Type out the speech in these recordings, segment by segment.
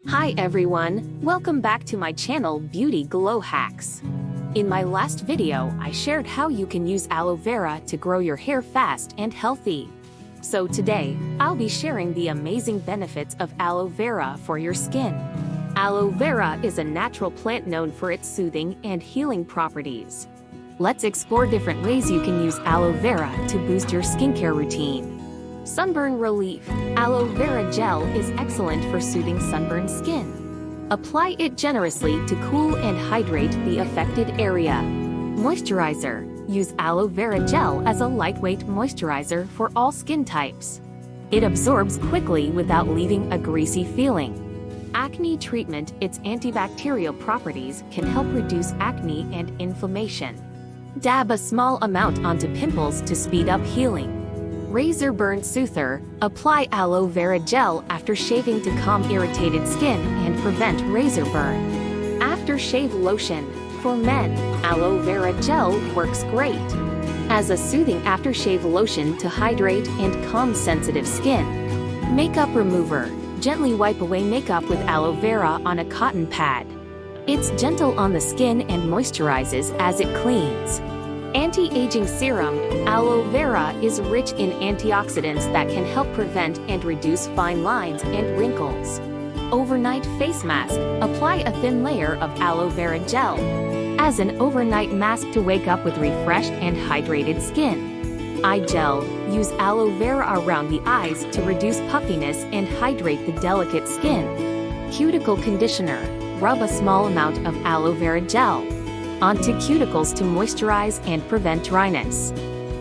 Hi everyone, welcome back to my channel Beauty Glow Hacks. In my last video, I shared how you can use aloe vera to grow your hair fast and healthy. So today, I'll be sharing the amazing benefits of aloe vera for your skin. Aloe vera is a natural plant known for its soothing and healing properties. Let's explore different ways you can use aloe vera to boost your skincare routine. Sunburn relief. Aloe vera gel is excellent for soothing sunburned skin. Apply it generously to cool and hydrate the affected area. Moisturizer. Use aloe vera gel as a lightweight moisturizer for all skin types. It absorbs quickly without leaving a greasy feeling. Acne treatment. Its antibacterial properties can help reduce acne and inflammation. Dab a small amount onto pimples to speed up healing. Razor burn soother. Apply aloe vera gel after shaving to calm irritated skin and prevent razor burn. Aftershave lotion. For men, aloe vera gel works great as a soothing aftershave lotion to hydrate and calm sensitive skin. Makeup remover. Gently wipe away makeup with aloe vera on a cotton pad. It's gentle on the skin and moisturizes as it cleans. Anti-aging serum. Aloe vera is rich in antioxidants that can help prevent and reduce fine lines and wrinkles. Overnight face mask. Apply a thin layer of aloe vera gel as an overnight mask to wake up with refreshed and hydrated skin. Eye gel. Use aloe vera around the eyes to reduce puffiness and hydrate the delicate skin. Cuticle conditioner. Rub a small amount of aloe vera gel onto cuticles to moisturize and prevent dryness.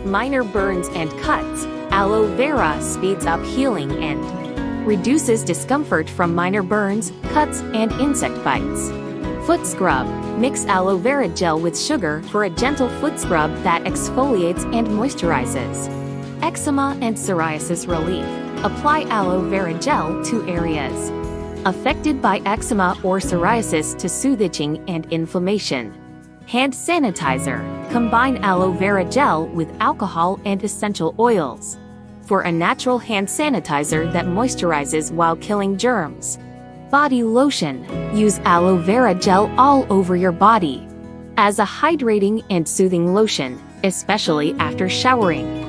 Minor burns and cuts. Aloe vera speeds up healing and reduces discomfort from minor burns, cuts, and insect bites. Foot scrub. Mix aloe vera gel with sugar for a gentle foot scrub that exfoliates and moisturizes. Eczema and psoriasis relief. Apply aloe vera gel to areas affected by eczema or psoriasis to soothe itching and inflammation. Hand sanitizer. Combine aloe vera gel with alcohol and essential oils for a natural hand sanitizer that moisturizes while killing germs. Body lotion. Use aloe vera gel all over your body as a hydrating and soothing lotion, especially after showering.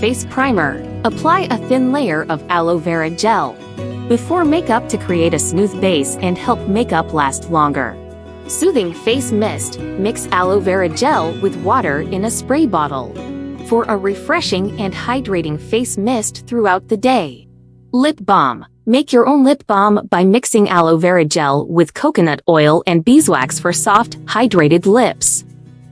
Face primer. Apply a thin layer of aloe vera gel before makeup to create a smooth base and help makeup last longer. Soothing face mist. Mix aloe vera gel with water in a spray bottle for a refreshing and hydrating face mist throughout the day. Lip balm. Make your own lip balm by mixing aloe vera gel with coconut oil and beeswax for soft, hydrated lips.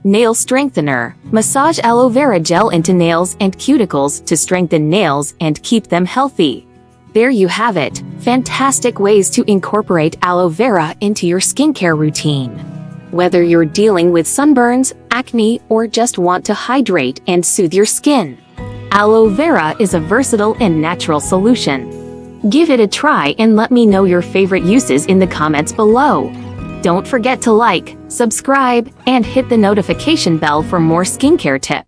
Nail strengthener. Massage aloe vera gel into nails and cuticles to strengthen nails and keep them healthy. There you have it, fantastic ways to incorporate aloe vera into your skincare routine. Whether you're dealing with sunburns, acne, or just want to hydrate and soothe your skin, aloe vera is a versatile and natural solution. Give it a try and let me know your favorite uses in the comments below. Don't forget to like, subscribe, and hit the notification bell for more skincare tips.